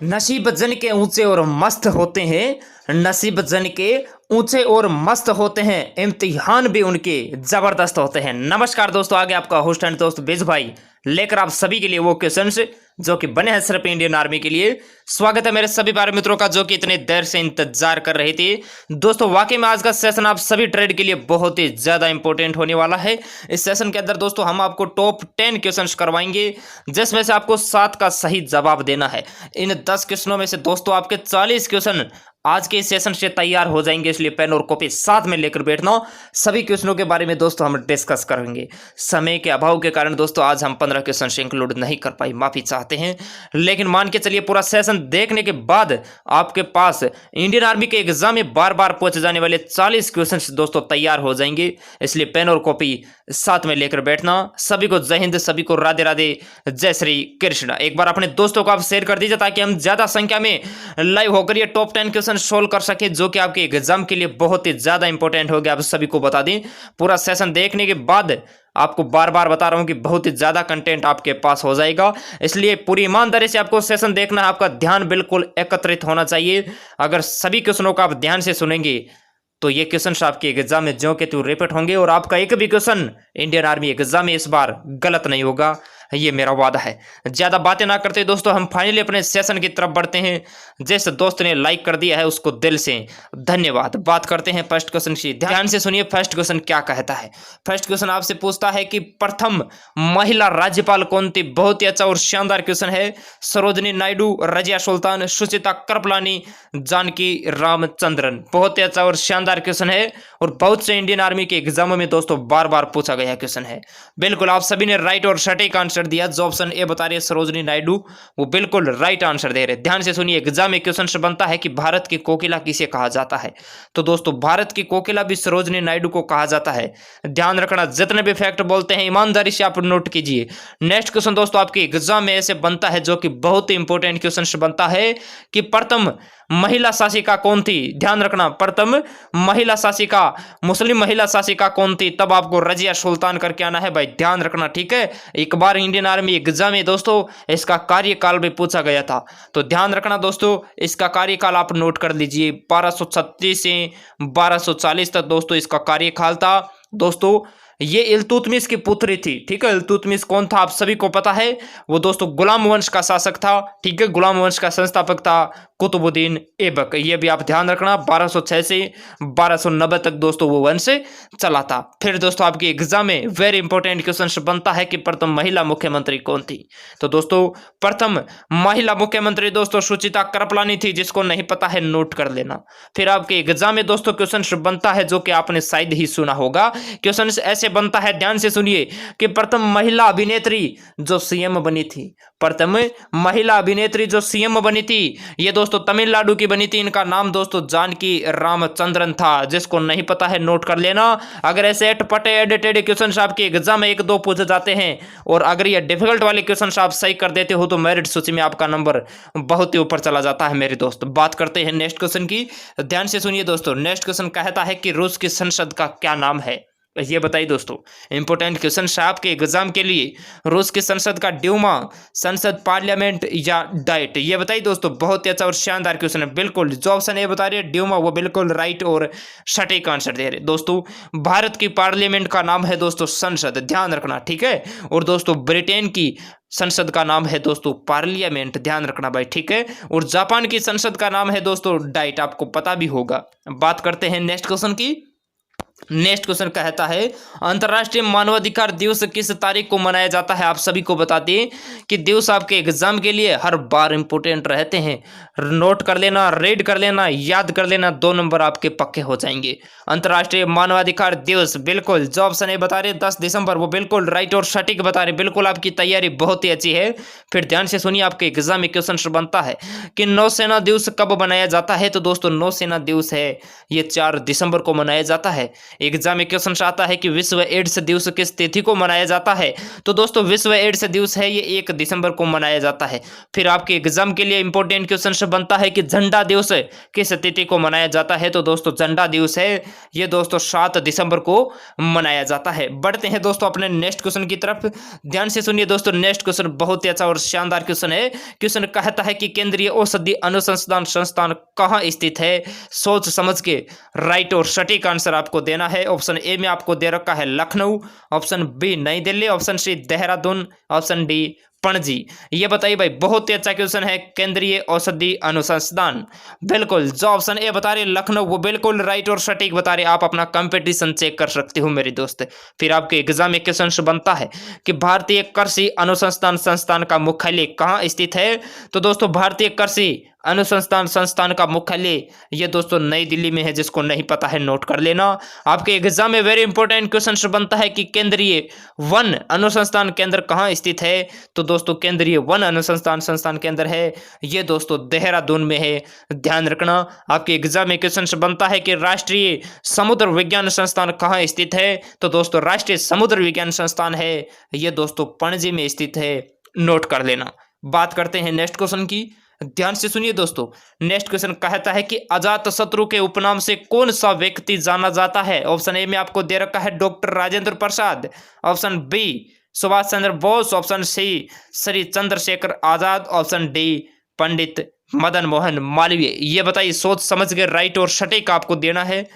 नसीब जन के ऊंचे और मस्त होते हैं। नसीब जन के ऊंचे और मस्त होते हैं, इम्तिहान भी उनके जबरदस्त होते हैं। नमस्कार दोस्तों, आगे आपका होस्ट एंड दोस्त बेज भाई लेकर आप सभी के लिए वो क्वेश्चंस जो कि बने हैं सिर्फ इंडियन आर्मी के लिए। स्वागत है मेरे सभी प्यारे मित्रों का जो कि इतने देर से इंतजार कर रहे थे। दोस्तों वाकई में आज का सेशन आप सभी ट्रेड के लिए बहुत ही ज्यादा इंपॉर्टेंट होने वाला है। इस सेशन के अंदर दोस्तों हम आपको टॉप 10 क्वेश्चंस करवाएंगे, जिसमें से आपको 7 का सही जवाब देना है। इन 10 क्वेश्चनों में से दोस्तों आपके 40 क्वेश्चन आज के इस सेशन से तैयार हो जाएंगे, इसलिए पेन और कॉपी साथ में लेकर बैठना। सभी क्वेश्चनों के बारे में दोस्तों हम डिस्कस करेंगे। समय के अभाव के कारण दोस्तों आज हम 15 क्वेश्चन से इंक्लूड नहीं कर पाए, माफी चाहते हैं। लेकिन मान के चलिए पूरा सेशन देखने के बाद आपके पास इंडियन आर्मी के एग्जाम में बार बार पूछे जाने वाले 40 क्वेश्चन दोस्तों तैयार हो जाएंगे, इसलिए पेन और कॉपी साथ में लेकर बैठना। सभी को जय हिंद, सभी को राधे राधे, जय श्री कृष्ण। एक बार अपने दोस्तों को आप शेयर कर दीजिए ताकि हम ज्यादा संख्या में लाइव होकर ये टॉप 10 क्वेश्चन सोल्व कर सके, जो कि आपके एग्जाम के लिए बहुत ही ज्यादा इंपॉर्टेंट हो गया। आप सभी को बता दें, पूरा सेशन देखने के बाद आपको बार बार बता रहा हूं कि बहुत ही ज्यादा कंटेंट आपके पास हो जाएगा, इसलिए पूरी ईमानदारी से आपको सेशन देखना है। आपका ध्यान बिल्कुल एकत्रित होना चाहिए। अगर सभी क्वेश्चनों को आप ध्यान से सुनेंगे तो ये क्वेश्चन आपके एग्जाम में ज्यों के त्यों रिपीट होंगे और आपका एक भी क्वेश्चन इंडियन आर्मी एग्जाम में इस बार गलत नहीं होगा, ये मेरा वादा है। ज्यादा बातें ना करते दोस्तों हम फाइनली अपने सेशन की तरफ बढ़ते हैं। जिस दोस्त ने लाइक कर दिया है उसको दिल से धन्यवाद। बात करते हैं फर्स्ट क्वेश्चन की, ध्यान से सुनिए। फर्स्ट क्वेश्चन क्या कहता है? फर्स्ट क्वेश्चन आपसे पूछता है कि प्रथम महिला राज्यपाल कौन थी? बहुत ही अच्छा और शानदार क्वेश्चन है। सरोजनी नायडू, रजिया सुल्तान, सुचिता कृपलानी, जानकी रामचंद्रन। बहुत ही अच्छा और शानदार क्वेश्चन है और बहुत से इंडियन आर्मी के एग्जामों में दोस्तों बार बार पूछा गया क्वेश्चन है। बिल्कुल आप सभी ने राइट और सटीक आंसर दिया। जो ऑप्शन ए बता रही है सरोजनी नायडू, वो बिल्कुल राइट आंसर दे रहे। ध्यान से सुनिए, एग्जाम में क्वेश्चन बनता है कि भारत की कोकिला किसे कहा जाता है? तो दोस्तों भारत की कोकिला भी सरोजनी नायडू को कहा जाता है। ध्यान रखना, जितने भी फैक्ट बोलते हैं ईमानदारी से आप नोट कीजिए। नेक्स्ट क्वेश्चन दोस्तों आपके एग्जाम में ऐसे बनता है जो कि बहुत ही इंपॉर्टेंट क्वेश्चन बनता है कि प्रथम महिला शासिका कौन थी? ध्यान रखना, प्रथम महिला शासिका, मुस्लिम महिला शासिका कौन थी? तब आपको रजिया सुल्तान करके आना है भाई, ध्यान रखना, ठीक है। एक बार इंडियन आर्मी एग्जाम में दोस्तों इसका कार्यकाल भी पूछा गया था, तो ध्यान रखना दोस्तों इसका कार्यकाल आप नोट कर लीजिए। 1236 से 1240 तक दोस्तों इसका कार्यकाल था। दोस्तों ये इल्तुतमिश की पुत्री थी, ठीक है। इल्तुतमिश कौन था आप सभी को पता है, वो दोस्तों गुलाम वंश का शासक था, ठीक है। गुलाम वंश का संस्थापक था कुतुबुद्दीन ऐबक। ये भी आप ध्यान रखना, 1206 से 1290 तक दोस्तों वो वंश चला था। फिर दोस्तों आपके एग्जाम में वेरी इंपॉर्टेंट क्वेश्चन बनता है कि प्रथम महिला मुख्यमंत्री कौन थी? तो दोस्तों प्रथम महिला मुख्यमंत्री दोस्तों सुचिता कृपलानी थी। जिसको नहीं पता है नोट कर लेना। फिर आपके एग्जाम में दोस्तों क्वेश्चन बनता है जो कि आपने शायद ही सुना होगा। क्वेश्चन ऐसे बनता है, ध्यान से सुनिए, कि प्रथम महिला अभिनेत्री जो सीएम बनी थी। प्रथम महिला अभिनेत्री जो सीएम बनी थी ये दोस्तों तमिलनाडु की बनी थी। इनका नाम दोस्तों जानकी रामचंद्रन था। जिसको नहीं पता है नोट कर लेना। अगर ऐसे अटपटे एडिटेड क्वेश्चन आपके एग्जाम में 1-2 पूछे जाते हैं और अगर ये डिफिकल्ट वाले क्वेश्चन आप सही कर देते हो तो मेरिट सूची में आपका नंबर बहुत ही ऊपर चला जाता है मेरे दोस्त। बात करते हैं नेक्स्ट क्वेश्चन की, ध्यान से सुनिए दोस्तों। नेक्स्ट क्वेश्चन कहता है कि रूस की संसद का क्या नाम है? ये बताइए दोस्तों, इंपॉर्टेंट क्वेश्चन है आपके एग्जाम के लिए। रूस की संसद का ड्यूमा, संसद, पार्लियामेंट या डाइट? ये बताइए दोस्तों, बहुत ही अच्छा और शानदार क्वेश्चन है। बिल्कुल जो ऑप्शन ये बता रही है ड्यूमा, वो बिल्कुल राइट और सटीक आंसर दे रहे। दोस्तों भारत की पार्लियामेंट का नाम है दोस्तों संसद, ध्यान रखना, ठीक है। और दोस्तों ब्रिटेन की संसद का नाम है दोस्तों पार्लियामेंट, ध्यान रखना भाई, ठीक है। और जापान की संसद का नाम है दोस्तों डाइट, आपको पता भी होगा। बात करते हैं नेक्स्ट क्वेश्चन की। नेक्स्ट क्वेश्चन कहता है अंतर्राष्ट्रीय मानवाधिकार दिवस किस तारीख को मनाया जाता है? आप सभी को बता दें कि दिवस आपके एग्जाम के लिए हर बार इंपोर्टेंट रहते हैं। नोट कर लेना, रीड कर लेना, याद कर लेना, 2 नंबर आपके पक्के हो जाएंगे। अंतर्राष्ट्रीय मानवाधिकार दिवस, बिल्कुल जो ऑप्शन है बता रहे 10 दिसंबर, वो बिल्कुल राइट और सटीक बता रहे। बिल्कुल आपकी तैयारी बहुत ही अच्छी है। फिर ध्यान से सुनिए, आपके एग्जाम में क्वेश्चन बनता है कि नौसेना दिवस कब मनाया जाता है? तो दोस्तों नौसेना दिवस है ये 4 दिसंबर को मनाया जाता है। एग्जाम में क्वेश्चन आता है कि विश्व एड्स दिवस किस तिथि को मनाया जाता है। तो दोस्तों विश्व एड्स दिवस है ये 1 दिसंबर को मनाया जाता है। फिर आपके एग्जाम के लिए इंपॉर्टेंट क्वेश्चन बनता है कि झंडा दिवस किस तिथि को मनाया जाता है। तो दोस्तों झंडा दिवस है ये दोस्तों 7 दिसंबर को मनाया जाता है। बढ़ते हैं दोस्तों अपने नेक्स्ट क्वेश्चन की तरफ। ध्यान से सुनिए दोस्तों, नेक्स्ट क्वेश्चन बहुत ही अच्छा और शानदार क्वेश्चन है। क्वेश्चन कहता है कि केंद्रीय औषधि अनुसंधान संस्थान कहाँ स्थित है। सोच समझ के राइट और सटीक आंसर आपको देना है। ऑप्शन ए में आपको दे रखा है Lucknow, option B New Delhi, option C Dehradun, option D Panaji. ये बताइए भाई, बहुत ही अच्छा क्वेश्चन है। केंद्रीय औषधि अनुसंधान, बिल्कुल जो ऑप्शन ए बता रहे लखनऊ वो बिल्कुल राइट और सटीक बता रहे। आप अपना कंपटीशन चेक कर सकते हो मेरे दोस्त। फिर आपके एग्जाम में क्वेश्चन बनता है कि भारतीय कृषि अनुसंधान संस्थान का मुख्यालय कहाँ स्थित है। तो दोस्तों भारतीय कृषि अनुसंधान संस्थान का मुख्यालय ये दोस्तों नई दिल्ली में है। जिसको नहीं पता है नोट कर लेना। आपके एग्जाम में वेरी इंपॉर्टेंट क्वेश्चन बनता है कि केंद्रीय वन अनुसंधान केंद्र कहाँ स्थित है। तो दोस्तों केंद्रीय वन अनुसंधान संस्थान केंद्र है ये दोस्तों देहरादून में है, ध्यान रखना। आपके एग्जाम में क्वेश्चन बनता है कि राष्ट्रीय समुद्र विज्ञान संस्थान कहाँ स्थित है। तो दोस्तों राष्ट्रीय समुद्र विज्ञान संस्थान है ये दोस्तों पणजी में स्थित है, नोट कर लेना। बात करते हैं नेक्स्ट क्वेश्चन की, ध्यान से सुनिए दोस्तों। नेक्स्ट क्वेश्चन कहता है कि अजात शत्रु के उपनाम से कौन सा व्यक्ति जाना जाता है। ऑप्शन ए में आपको दे रखा है doctor Rajendra Prasad, option B Subhash Chandra Bose, option C Shri Chandrashekhar Azad, option D Pandit Madan Mohan Malviya. ये बताइए, सोच समझ के राइट और सटीक आपको देना है।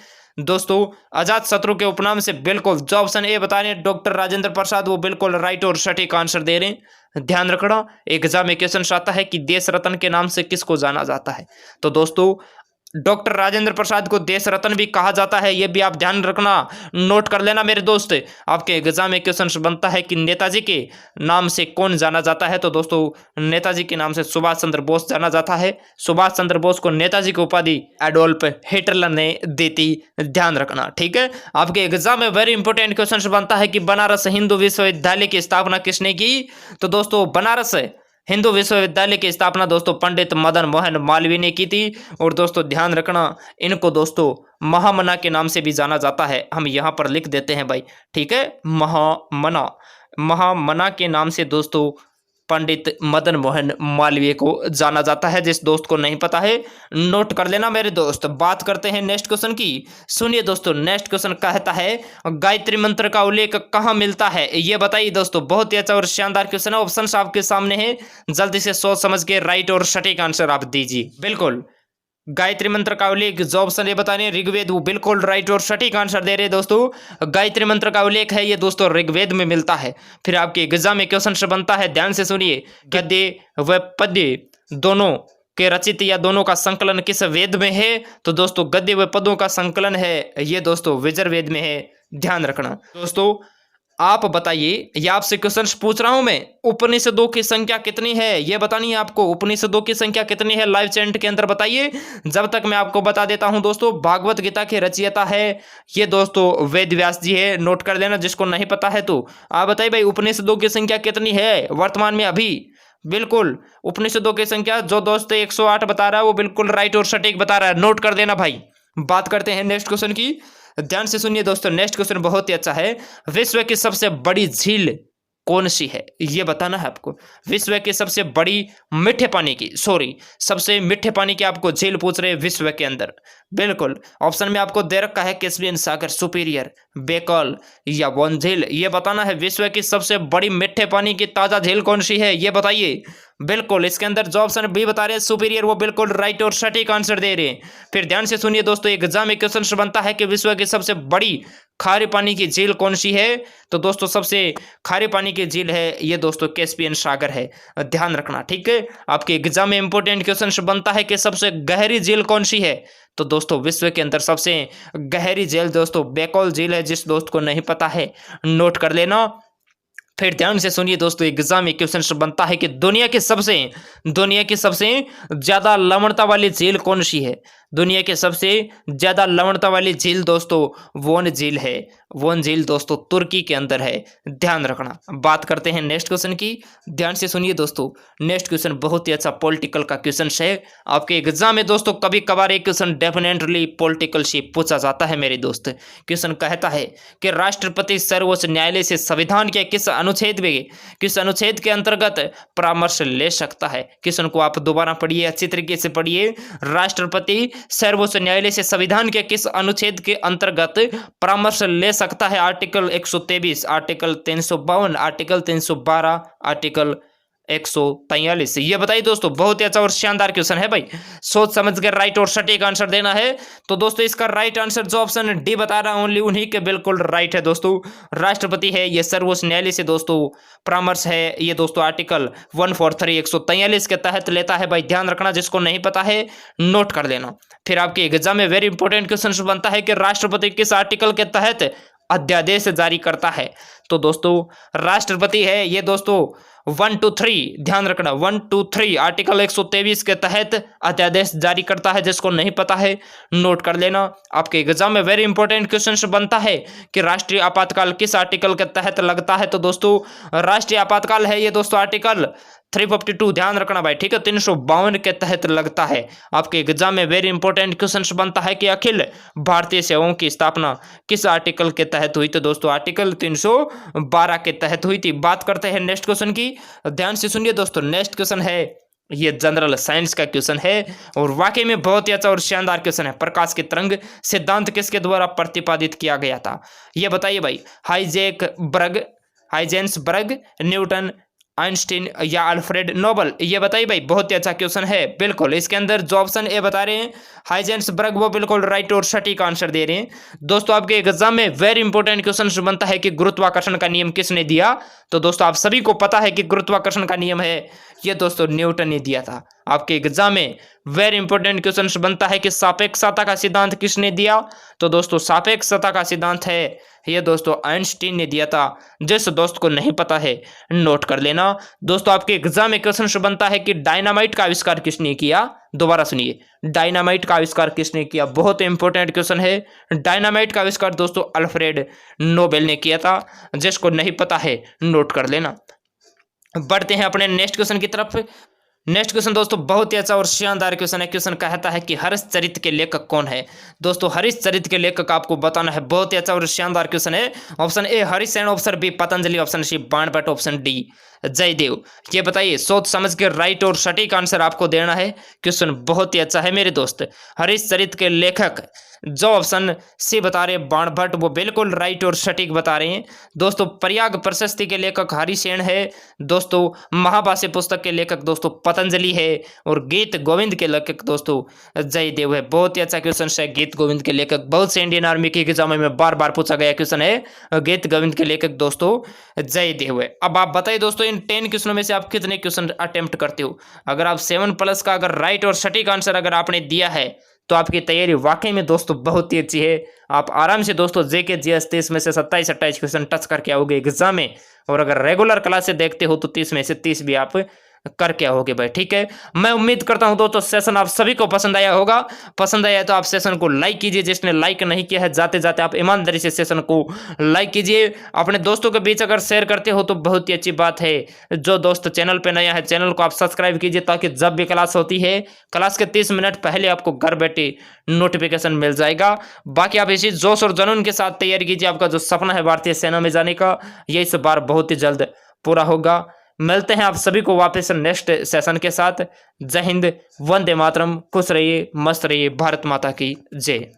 दोस्तों अजात शत्रु के उपनाम से बिल्कुल जो ऑप्शन ए बता रहे हैं डॉक्टर राजेंद्र प्रसाद वो बिल्कुल राइट और सटीक आंसर दे रहे हैं। ध्यान रखना, एग्जाम में क्वेश्चन आता है कि देश रत्न के नाम से किसको जाना जाता है। तो दोस्तों डॉक्टर राजेंद्र प्रसाद को देश रत्न भी कहा जाता है, यह भी आप ध्यान रखना, नोट कर लेना मेरे दोस्त। आपके एग्जाम में क्वेश्चन बनता है कि नेताजी के नाम से कौन जाना जाता है। तो दोस्तों नेताजी के नाम से सुभाष चंद्र बोस जाना जाता है। सुभाष चंद्र बोस को नेताजी की उपाधि एडोल्फ हिटलर ने दी थी, ध्यान रखना, ठीक है। आपके एग्जाम में वेरी इंपॉर्टेंट क्वेश्चन बनता है कि बनारस हिंदू विश्वविद्यालय की स्थापना किसने की। तो दोस्तों बनारस हिंदू विश्वविद्यालय की स्थापना दोस्तों पंडित मदन मोहन मालवीय ने की थी। और दोस्तों ध्यान रखना, इनको दोस्तों महामना के नाम से भी जाना जाता है। हम यहाँ पर लिख देते हैं भाई, ठीक है, महामना के नाम से दोस्तों पंडित मदन मोहन मालवीय को जाना जाता है। जिस दोस्त को नहीं पता है नोट कर लेना मेरे दोस्त। बात करते हैं नेक्स्ट क्वेश्चन की। सुनिए दोस्तों, नेक्स्ट क्वेश्चन कहता है गायत्री मंत्र का उल्लेख कहाँ मिलता है। ये बताइए दोस्तों, बहुत ही अच्छा और शानदार क्वेश्चन है। ऑप्शन आपके सामने है, जल्दी से सोच समझ के राइट और सटीक आंसर आप दीजिए। बिल्कुल गायत्री मंत्र का उल्लेख जो ऑप्शन ये बता रहे हैं ऋग्वेद, वो बिल्कुल राइट और सटीक आंसर दे रहे हैं दोस्तों। गायत्री मंत्र का उल्लेख है ये दोस्तों ऋग्वेद में मिलता है। फिर आपके एग्जाम में क्वेश्चन बनता है, ध्यान से सुनिए, गद्य व पद्य दोनों के रचित या दोनों का संकलन किस वेद में है। तो दोस्तों गद्य व पदों का संकलन है ये दोस्तों यजुर्वेद में है, ध्यान रखना। दोस्तों आप बताइए, ये आपसे क्वेश्चन पूछ रहा हूं मैं, उपनिषदों की संख्या कितनी है ये बतानी है आपको। उपनिषदों की संख्या कितनी है लाइव चैट के अंदर बताइए। जब तक मैं आपको बता देता हूं दोस्तों, भागवत गीता के रचयिता है ये दोस्तों वेद व्यास जी है, नोट कर लेना। जिसको नहीं पता है तो आप बताइए भाई उपनिषदों की संख्या कितनी है वर्तमान में अभी। बिल्कुल उपनिषदों की संख्या जो दोस्त 108 बता रहा है वो बिल्कुल राइट और सटीक बता रहा है, नोट कर देना भाई। बात करते हैं नेक्स्ट क्वेश्चन की, ध्यान से सुनिए दोस्तों। नेक्स्ट क्वेश्चन बहुत ही अच्छा है। विश्व की सबसे बड़ी झील कौन सी है ये बताना है आपको। विश्व की सबसे बड़ी मीठे पानी की सबसे मीठे पानी की आपको झील पूछ रहे हैं विश्व के अंदर। बिल्कुल ऑप्शन में आपको दे रखा है कैस्पियन सागर, सुपीरियर, बेकल या वन झील। ये बताना है विश्व की सबसे बड़ी मीठे पानी की ताजा झील कौन सी है ये बताइए। बिल्कुल इसके अंदर जो ऑप्शन बी बता रहे हैं सुपीरियर, वो बिल्कुल राइट और सटीक आंसर दे रहे हैं। फिर ध्यान से सुनिए दोस्तों, एग्जाम में क्वेश्चन बनता है कि विश्व की सबसे बड़ी खारे पानी की झील कौन सी है। तो दोस्तों सबसे खारे पानी की झील है ये दोस्तों कैस्पियन सागर है, ध्यान रखना, ठीक है। आपके एग्जाम में इंपॉर्टेंट क्वेश्चन बनता है कि सबसे गहरी झील कौन सी है। तो दोस्तों विश्व के अंदर सबसे गहरी झील दोस्तों बेकौल झील है। जिस दोस्त को नहीं पता है नोट कर लेना। फिर ध्यान से सुनिए दोस्तों, एग्जाम में क्वेश्चन बनता है कि दुनिया की सबसे ज्यादा लवणता वाली झील कौन सी है। दुनिया की सबसे ज्यादा लवणता वाली झील दोस्तों वोन झील है। वोन झील दोस्तों तुर्की के अंदर है, ध्यान रखना। बात करते हैं नेक्स्ट क्वेश्चन की, ध्यान से सुनिए दोस्तों। नेक्स्ट क्वेश्चन बहुत ही अच्छा पॉलिटिकल का क्वेश्चन है। आपके एग्जाम में दोस्तों कभी कभार एक क्वेश्चन डेफिनेटली पॉलिटिकल से पूछा जाता है मेरे दोस्त। क्वेश्चन कहता है कि राष्ट्रपति सर्वोच्च न्यायालय से संविधान के किस अनुच्छेद के अंतर्गत परामर्श ले सकता है। क्वेश्चन को आप दोबारा पढ़िए, अच्छी तरीके से पढ़िए। राष्ट्रपति सर्वोच्च न्यायालय से संविधान के किस अनुच्छेद के अंतर्गत परामर्श ले सकता है। Article 123, article 352, article 312, article 143। ये बताइए दोस्तों, बहुत ही अच्छा और शानदार क्वेश्चन है भाई। सोच समझ कर राइट और सटीक आंसर देना है। तो दोस्तों इसका राइट आंसर जो ऑप्शन डी बता रहा हूं ओनली उन्हीं के बिल्कुल राइट है दोस्तों। राष्ट्रपति है ये सर्वोच्च न्यायालय से दोस्तों परामर्श है ये दोस्तों आर्टिकल 143 143 के तहत लेता है भाई। ध्यान रखना, जिसको नहीं पता है नोट कर लेना। फिर आपके एग्जाम में वेरी इंपॉर्टेंट क्वेश्चन बनता है कि राष्ट्रपति किस आर्टिकल के तहत अध्यादेश जारी करता है। तो दोस्तों राष्ट्रपति है ये दोस्तों 1 2 3, ध्यान रखना 1 2 3 आर्टिकल 123 के तहत अध्यादेश जारी करता है। जिसको नहीं पता है नोट कर लेना। आपके एग्जाम में वेरी इंपॉर्टेंट क्वेश्चन बनता है कि राष्ट्रीय आपातकाल किस आर्टिकल के तहत लगता है। तो दोस्तों राष्ट्रीय आपातकाल है ये दोस्तों आर्टिकल 352, ध्यान रखना भाई, ठीक है, 352 के तहत लगता है। आपके एग्जाम में वेरी इंपॉर्टेंट क्वेश्चन बनता है कि अखिल भारतीय सेवाओं की स्थापना किस आर्टिकल के तहत हुई। तो दोस्तों आर्टिकल 312 के तहत हुई थी। बात करते हैं नेक्स्ट क्वेश्चन की, ध्यान से सुनिए दोस्तों। नेक्स्ट क्वेश्चन है ये जनरल साइंस का क्वेश्चन है और वाकई में बहुत ही अच्छा और शानदार क्वेश्चन है। प्रकाश की तरंग सिद्धांत किसके द्वारा प्रतिपादित किया गया था। ये बताइए भाई, हाइजेंसबर्ग, न्यूटन, आइंस्टीन या अल्फ्रेड नोबल। ये बताइए भाई, बहुत ही अच्छा क्वेश्चन है। बिल्कुल इसके अंदर जो ऑप्शन ए बता रहे हैं हाइजेंसबर्ग, वो बिल्कुल राइट और सटीक आंसर दे रहे हैं। दोस्तों आपके एग्जाम में वेरी इंपॉर्टेंट क्वेश्चन बनता है कि गुरुत्वाकर्षण का नियम किसने दिया। तो दोस्तों आप सभी को पता है कि गुरुत्वाकर्षण का नियम है ये दोस्तों न्यूटन ने दिया था। आपके एग्जाम में वेरी इंपॉर्टेंट क्वेश्चन बनता है कि सापेक्षता का सिद्धांत किसने दिया। तो दोस्तों सापेक्षता का सिद्धांत है ये दोस्तों आइंस्टीन ने दिया था। जिस दोस्त को नहीं पता है नोट कर लेना। दोस्तों आपके एग्जाम में क्वेश्चन बनता है कि डायनामाइट का आविष्कार किसने किया। दोबारा सुनिए, डायनामाइट का आविष्कार किसने किया। बहुत इंपॉर्टेंट क्वेश्चन है। डायनामाइट का आविष्कार दोस्तों अल्फ्रेड नोबेल ने किया था। जिसको नहीं पता है नोट कर लेना। बढ़ते हैं अपने नेक्स्ट क्वेश्चन की तरफ। नेक्स्ट क्वेश्चन दोस्तों बहुत ही अच्छा और शानदार क्वेश्चन है। क्वेश्चन कहता है कि हरिश्चरित के लेखक कौन है। दोस्तों हरिश्चरित के लेखक आपको बताना है। बहुत ही अच्छा और शानदार क्वेश्चन है। Option A Harisena, option B Patanjali, option C Banabhatta, option D Jayadeva. ये बताइए, सोच समझ के राइट और सटीक आंसर आपको देना है। क्वेश्चन बहुत ही अच्छा है मेरे दोस्त। हरिश्चरित के लेखक जो ऑप्शन सी बता रहे हैं बाणभट्ट, वो बिल्कुल राइट और सटीक बता रहे हैं। दोस्तों प्रयाग प्रशस्ति के लेखक हरिसेन है। दोस्तों महाभाष्य पुस्तक के लेखक दोस्तों पतंजलि है। और गीत गोविंद के लेखक दोस्तों जयदेव है। बहुत ही अच्छा क्वेश्चन है। गीत गोविंद के लेखक बहुत से इंडियन आर्मी के एग्जाम में बार बार पूछा गया क्वेश्चन है। गीत गोविंद के लेखक दोस्तों जयदेव है। अब आप बताइए दोस्तों इन 10 क्वेश्चनों में से आप कितने क्वेश्चन अटेम्प्ट करते हो। अगर आप 7+ का अगर राइट और सटीक आंसर अगर आपने दिया है तो आपकी तैयारी वाकई में दोस्तों बहुत ही अच्छी है। आप आराम से दोस्तों जेके जीएस 30 में से 27-28 क्वेश्चन टच करके आओगे एग्जाम में। और अगर रेगुलर क्लास से देखते हो तो 30 में से 30 भी आप करके आओगे भाई, ठीक है। मैं उम्मीद करता हूं दोस्तों सेशन आप सभी को पसंद आया होगा। पसंद आया तो आप सेशन को लाइक कीजिए। जिसने लाइक नहीं किया है जाते जाते आप ईमानदारी से सेशन को लाइक कीजिए। अपने दोस्तों के बीच अगर शेयर करते हो तो बहुत ही अच्छी बात है। जो दोस्त चैनल पे नया है चैनल को आप सब्सक्राइब कीजिए ताकि जब भी क्लास होती है क्लास के 30 मिनट पहले आपको घर बैठे नोटिफिकेशन मिल जाएगा। बाकी आप इसी जोश और जुनून के साथ तैयारी कीजिए। आपका जो सपना है भारतीय सेना में जाने का ये इस बार बहुत ही जल्द पूरा होगा। मिलते हैं आप सभी को वापस नेक्स्ट सेशन के साथ। जय हिंद, वंदे मातरम, खुश रहिए, मस्त रहिए, भारत माता की जय।